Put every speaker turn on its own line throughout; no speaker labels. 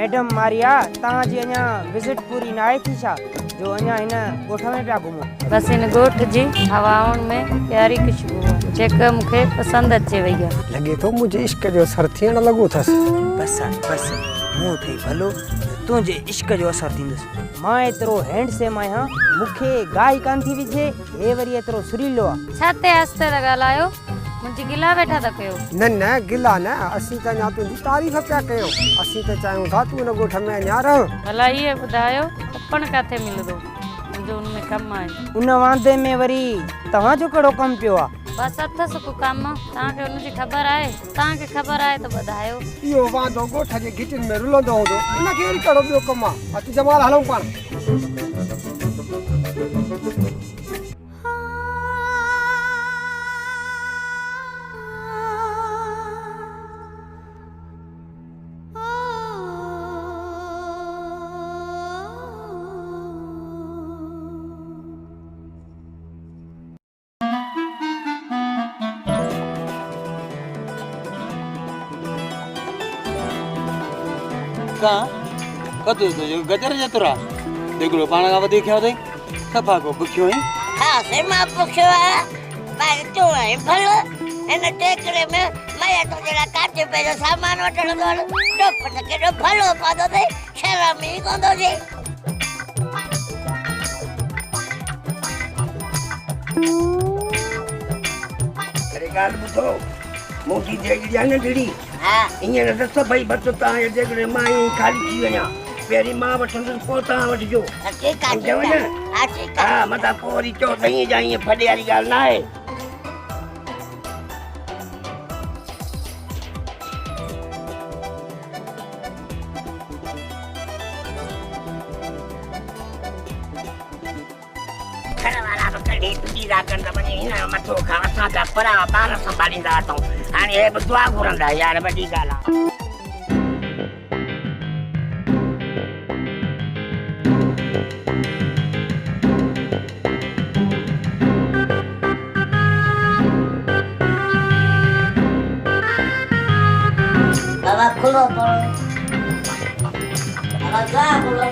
Madam Maria ताजी अञा visit पूरी ना थी छा जो अञा इन ॻोठ में पिया घुमो।
बस इन ॻोठ जी हवाउनि में प्यारी खुशबू आहे जेका मूंखे पसंदि अचे वई आहे।
लॻे थो मुंहिंजे इश्क जो असर थियण लॻो अथसि।
बस बस मुंहुं थई भलो तुंहिंजे इश्क जो असर थींदुसि। मां एतिरो हैंडसेम आहियां मूंखे गाई कान थी विझे हे वरी एतिरो सुरीलो आहे।
छा ते आस्ते था ॻाल्हायो मुंहिंजी गिला वेठा था कयो।
न गिला न असीं त अञा तुंहिंजी तारीफ़ पिया कयो। असीं त चाहियूं था तूं हिन ॻोठ में अञा रह।
भला इहे ॿुधायो पपण किथे मिलंदो मुंहिंजो उन में कमु आहे।
उन वांदे में वरी तव्हांजो कहिड़ो कमु पियो आहे?
बसि अथसि को कमु तव्हांखे हुनजी ख़बर आहे? तव्हांखे ख़बर आहे त ॿुधायो।
इहो वांदो ॻोठ जे घिटियुनि में रुलंदो हूंदो इनखे वरी कहिड़ो ॿियो कमु आहे? अचु जमाल हलूं पाण।
कतु गजर जतुरा देखो पाण का वधी खयो थई सफा को पुछियो है।
हां से मां पुछियो है पर तू है भलो इन टेकड़े में मैं तो जरा काटे पे जो सामान वठण दो तो पता के भलो पादो दे शर्म ही कोंदो जी।
अरे गाल बुधो मोटी जेगड़ी आ न ढड़ी
हां
इने न सभई बचता है जेगड़े माई खाली थी वया पेरी मां वठंद पोता वठजो।
ठीक है हां ठीक है।
हां मता पोरी चो दही जाई फडे वाली गाल ना है। मथो खां असां जा परा ॿार संभालींदा अथऊं हाणे हे बि दुआ घुरंदा यार वॾी ॻाल्हि आहे।
बाबा खुलो पड़ो बाबा जा खुलो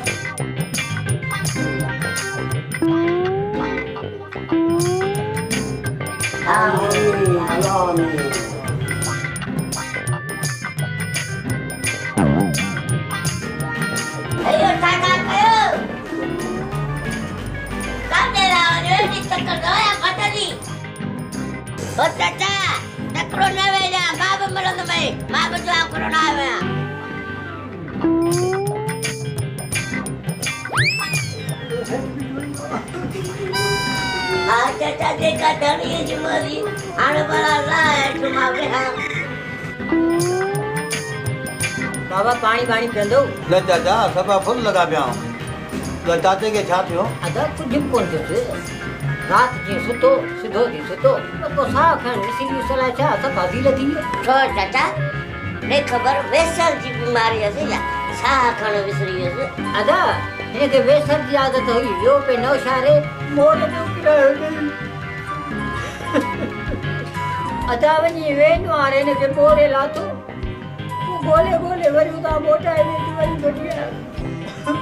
चाचा देखा धनी जुमरी आने वाला है तुम्हारे हां
बाबा पानी पानी पींदो
न चाचा सफा फुल लगा पिया त चाचे के छा थियो?
अदा कुझु कोन थियो रात जी सुतो सिधो थी सुतो तो साह खण विसी सला छा सब भाजी लथी
छो चाचा ने खबर वेसल जी बीमारी है या साह खण विसरी है
अदा इनके वेसल की आदत हुई यो पे नौशारे मोल जो किरायो अदा वनी वेन वारे ने के बोले लातो बोले बोले वरी उदा मोटा है ने वरी बढ़िया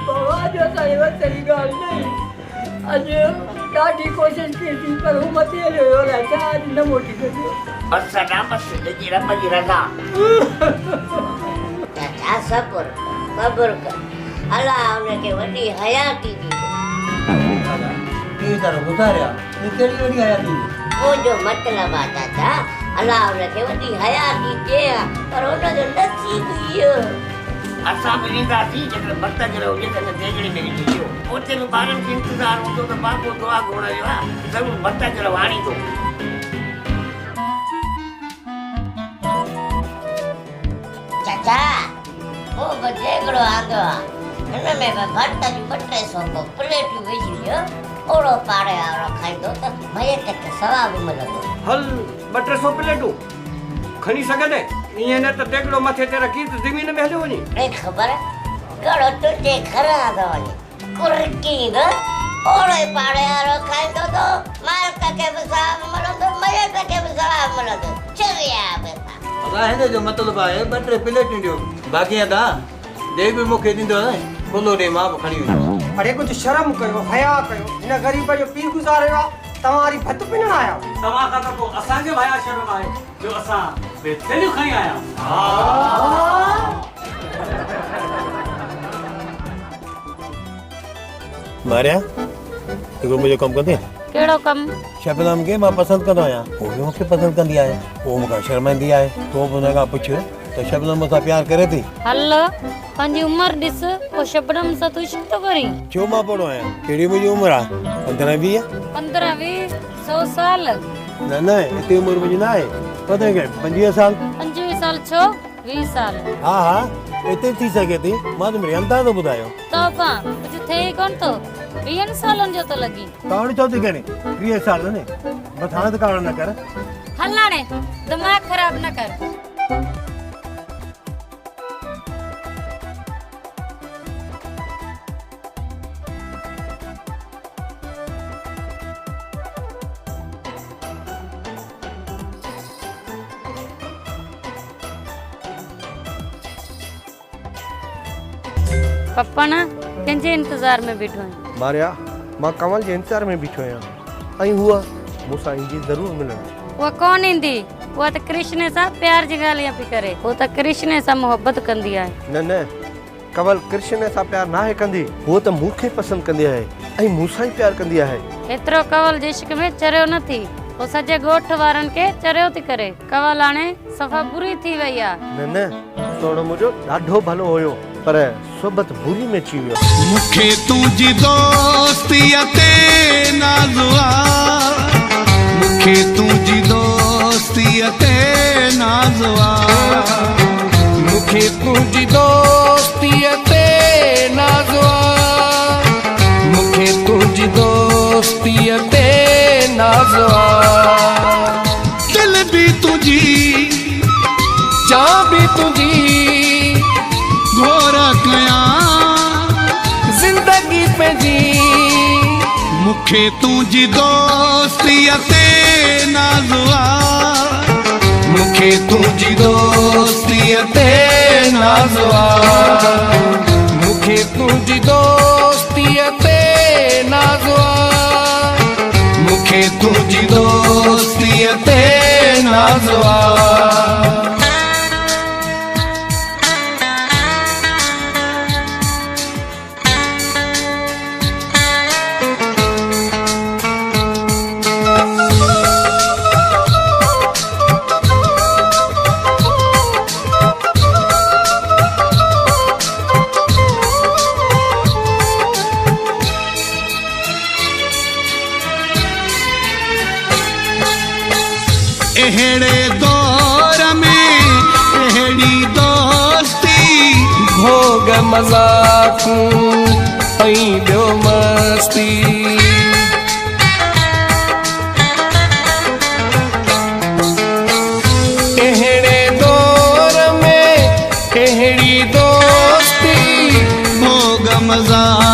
बाबा जो सारी वसली गाल नहीं आज ॾाढी कोशिश की थी पर हू मथे लो होला छा न मोटी कयो
बस सदा बस जी रब जी रजा
चाचा सब्र कर अल्लाह उनके वडी हयाती दी
की तरह गुजारिया ये केड़ी वडी हयाती
वो जो मतलब आ चाचा अल्लाह उनके वडी हयाती दे पर उन जो नसीब यो
असां मिलींदा थी जकर भक्त जरो जे तने देगड़ी में लियो ओते नु बारन के इंतजार होतो तो बापो दुआ घोड़ायो आ जरूर भक्त जरो वाणी दो
चाचा ओ बजेगड़ो आंदो इन में भक्त जी बटे सो को प्लेट वेजी लियो ओड़ो पाड़े आरो खाइदो त भई तक सवाब मिलंदो
हल 200 प्लेटूं खणी सघंदे ईअं न त टेकड़ो मथे ते रखी त ज़मीन में हलियो वञे।
ए खबर कड़ो तुझे खरा दो वञे कुरकी दो ओड़े पाड़े आरो खाइदो तो मालिक के भी सवाब मिलंदो मयत के भी सवाब मिलंदो चलिया बेटा
अदा हिन जो मतलब आहे 2-3 प्लेटूं ॾियो बाक़ी अदा देख भी मूंखे ॾींदो न खुलो ॾे मां बि खणी वेंदो।
अरे कुछ शर्म कयो, हया कयो। हिन ग़रीब जो पीउ गुज़ारे वियो आहे, तव्हांरी भत पिनण आया आहियो।
तव्हां खां त पोइ असांखे भाया शर्म आहे जो असां बेथेलियूं खणी आया आहियूं।
मारिया हिकिड़ो मुंहिंजो कमु कंदी
कहिड़ो कमु?
शबनम खे मां पसंदि कंदो आहियां, उहो बि मूंखे पसंदि कंदी आहे। उहो मूंखां शर्माईंदी आहे, तो बि हुन खां पुछ त शबनम मूंसां प्यार करे थी।
हल पंहिंजी उमिरि ॾिस, पोइ शबनम सां तूं इश्क थो करीं?
छो मां पढ़ो आहियां? कहिड़ी मुंहिंजी उमिरि आहे? 15-20?
15-20 100 साल।
न न एतिरी उमिरि मुंहिंजी न आहे, पता के 25 साल।
25 साल छो 20 साल?
हा हा एतिरी थी सघे थी, मां तुंहिंजी अंदाज़ो ॿुधायो।
तो पा कुझु थिए ई कोन थो, 20 सालनि जो तो लॻी।
कावड़ी छो थी करे? 20 साल ने बस हाणे त कावड़ न कर।
हल हाणे दिमाग़ ख़राब न कर। पप्पा ना कंहिंजे इंतज़ार में बीठो आहियां?
मारिया मां कमल जे इंतज़ार में बीठो आहियां ऐं हूअ मूंसां ईंदी ज़रूरु मिलण।
उहा कोन ईंदी, उहा त कृष्ण सां प्यार जी ॻाल्हियां पई करे। उहा त कृष्ण सां मोहबत कंदी आहे।
न न कमल कृष्ण सां प्यार नाहे कंदी, उहो त मूंखे पसंदि कंदी आहे ऐं मूंसां ई प्यार कंदी आहे।
एतिरो कवल जे इश्क में चरियो न थी, उहो सॼे ॻोठ वारनि खे चरियो थी करे। कवल हाणे सफ़ा बुरी थी वई आहे।
न न थोरो मुंहिंजो ॾाढो भलो हुयो, पर सोबत बुरी में अची वियो।
मूंखे तुंहिंजी दोस्तीअ ते नाज़ आहे, मूंखे तुंहिंजी दोस्तीअ ते नाज़ आहे, मूंखे तुंहिंजी दोस्तीअ ते नाज़ आहे, मूंखे तुंहिंजी दोस्तीअ ते नाज़ आहे। दिल बि तुंहिंजी, जान बि तुंहिंजी, घोर कयां ज़िंदगी पंहिंजी, मूंखे तुंहिंजी दोस्तीअ ते नाज़ आहे, मूंखे तुंहिंजी दोस्तीअ ते नाज़ आहे, मूंखे तुंहिंजी दोस्तीअ ते नाज़ आहे, मूंखे तुंहिंजी दोस्तीअ ते नाज़ आहे। अहिड़े दौर में अहिड़ी दोस्ती, भोग मज़ाक़ूं ऐं ॿियो मस्ती, अहिड़े दौर में अहिड़ी दोस्ती, भोग मज़ाक़